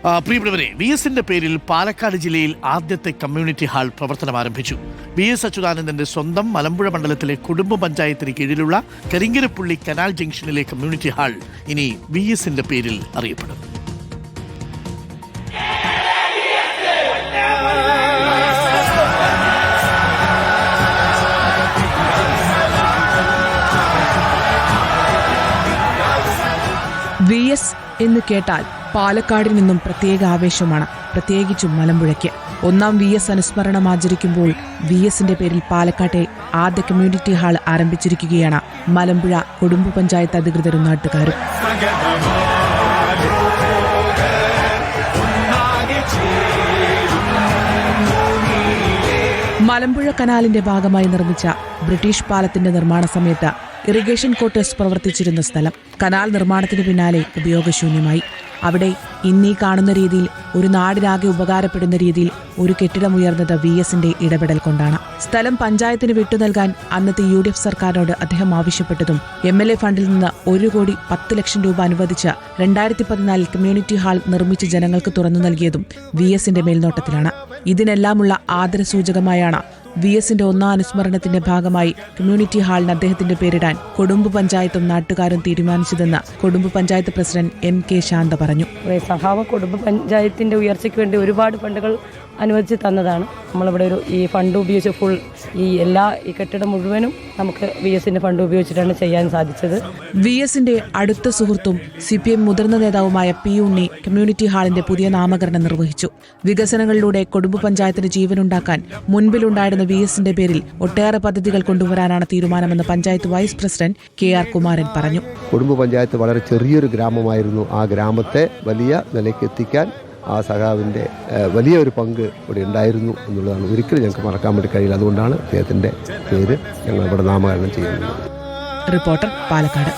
പ്രിയപ്പെട്ടവരെ, VSന്റെ പേരിൽ പാലക്കാട് ജില്ലയിൽ ആദ്യത്തെ കമ്മ്യൂണിറ്റി ഹാൾ പ്രവർത്തനം ആരംഭിച്ചു. VS അച്യുതാനന്ദന്റെ സ്വന്തം മലമ്പുഴ മണ്ഡലത്തിലെ കുടുംബ പഞ്ചായത്തിന് കീഴിലുള്ള കരിങ്കരപ്പുള്ളി കനാൽ ജംഗ്ഷനിലെ കമ്മ്യൂണിറ്റി ഹാൾ ഇനി VSന്റെ പേരിൽ അറിയപ്പെടും. VS എന്ന് കേട്ടാൽ പാലക്കാടിൽ നിന്നും പ്രത്യേക ആവേശമാണ്, പ്രത്യേകിച്ചും മലമ്പുഴയ്ക്ക്. ഒന്നാം VS അനുസ്മരണം ആചരിക്കുമ്പോൾ VSന്റെ പേരിൽ പാലക്കാട്ടെ ആദ്യ കമ്മ്യൂണിറ്റി ഹാൾ ആരംഭിച്ചിരിക്കുകയാണ് മലമ്പുഴ കുടുംബ പഞ്ചായത്ത് അധികൃതരും നാട്ടുകാരും. മലമ്പുഴ കനാലിന്റെ ഭാഗമായി നിർമ്മിച്ച ബ്രിട്ടീഷ് പാലത്തിന്റെ നിർമ്മാണ സമയത്ത് ഇറിഗേഷൻ ക്വാർട്ടേഴ്സ് പ്രവർത്തിച്ചിരുന്ന സ്ഥലം കനാൽ നിർമ്മാണത്തിന് പിന്നാലെ ഉപയോഗശൂന്യമായി. അവിടെ ഇന്നീ കാണുന്ന രീതിയിൽ ഒരു നാടിനാകെ ഉപകാരപ്പെടുന്ന രീതിയിൽ ഒരു കെട്ടിടം ഉയർന്നത് VSന്റെ ഇടപെടൽ കൊണ്ടാണ്. സ്ഥലം പഞ്ചായത്തിന് വിട്ടുനൽകാൻ അന്നത്തെ UDF സർക്കാരിനോട് അദ്ദേഹം ആവശ്യപ്പെട്ടതും MLA ഫണ്ടിൽ നിന്ന് 1,10,00,000 രൂപ അനുവദിച്ച് 2014 കമ്മ്യൂണിറ്റി ഹാൾ നിർമ്മിച്ച് ജനങ്ങൾക്ക് തുറന്നു നൽകിയതും VSന്റെ മേൽനോട്ടത്തിലാണ്. ഇതിനെല്ലാമുള്ള ആദരസൂചകമായാണ് VSന്റെ ഒന്നാം അനുസ്മരണത്തിന്റെ ഭാഗമായി കമ്മ്യൂണിറ്റി ഹാളിന് അദ്ദേഹത്തിന്റെ പേരിടാൻ കൊടുമ്പ് പഞ്ചായത്തും നാട്ടുകാരും തീരുമാനിച്ചതെന്ന് കൊടുമ്പ് പഞ്ചായത്ത് പ്രസിഡന്റ് MK ശാന്ത പറഞ്ഞു. സഹാവ കുടുംബ പഞ്ചായത്തിന്റെ ഉയർച്ചയ്ക്ക് വേണ്ടി ഒരുപാട് ഫണ്ടുകൾ അനുവദിച്ച് തന്നതാണ്. നമ്മളിവിടെ ഈ ഫണ്ട് ഉപയോഗിച്ച് ഈ കെട്ടിടം മുഴുവനും നമുക്ക് VSന്റെ ഫണ്ട് ഉപയോഗിച്ചിട്ടാണ് ചെയ്യാൻ സാധിച്ചത്. VSന്റെ അടുത്ത സുഹൃത്തും CPM മുതിർന്ന നേതാവുമായ P ഉണ്ണി കമ്മ്യൂണിറ്റി ഹാളിന്റെ പുതിയ നാമകരണം നിർവഹിച്ചു. വികസനങ്ങളിലൂടെ കൊടുമ്പ് പഞ്ചായത്തിന് ജീവനുണ്ടാക്കാൻ മുൻപിലുണ്ടായിരുന്ന VSന്റെ പേരിൽ ഒട്ടേറെ പദ്ധതികൾ കൊണ്ടുവരാനാണ് തീരുമാനമെന്ന് panchayat vice president KR Kumaran പറഞ്ഞു. കൊടുമ്പ് പഞ്ചായത്ത് വളരെ ചെറിയൊരു ഗ്രാമമായിരുന്നു. ആ ഗ്രാമത്തെ വലിയ നിലയ്ക്ക് എത്തിക്കാൻ ആ സഖാവിൻ്റെ വലിയൊരു പങ്ക് ഇവിടെ ഉണ്ടായിരുന്നു എന്നുള്ളതാണ് ഒരിക്കലും ഞങ്ങൾക്ക് മറക്കാൻ വേണ്ടി കഴിയില്ല. അതുകൊണ്ടാണ് അദ്ദേഹത്തിൻ്റെ പേര് ഞങ്ങൾ ഇവിടെ നാമകരണം ചെയ്യുന്നത്. റിപ്പോർട്ടർ, പാലക്കാട്.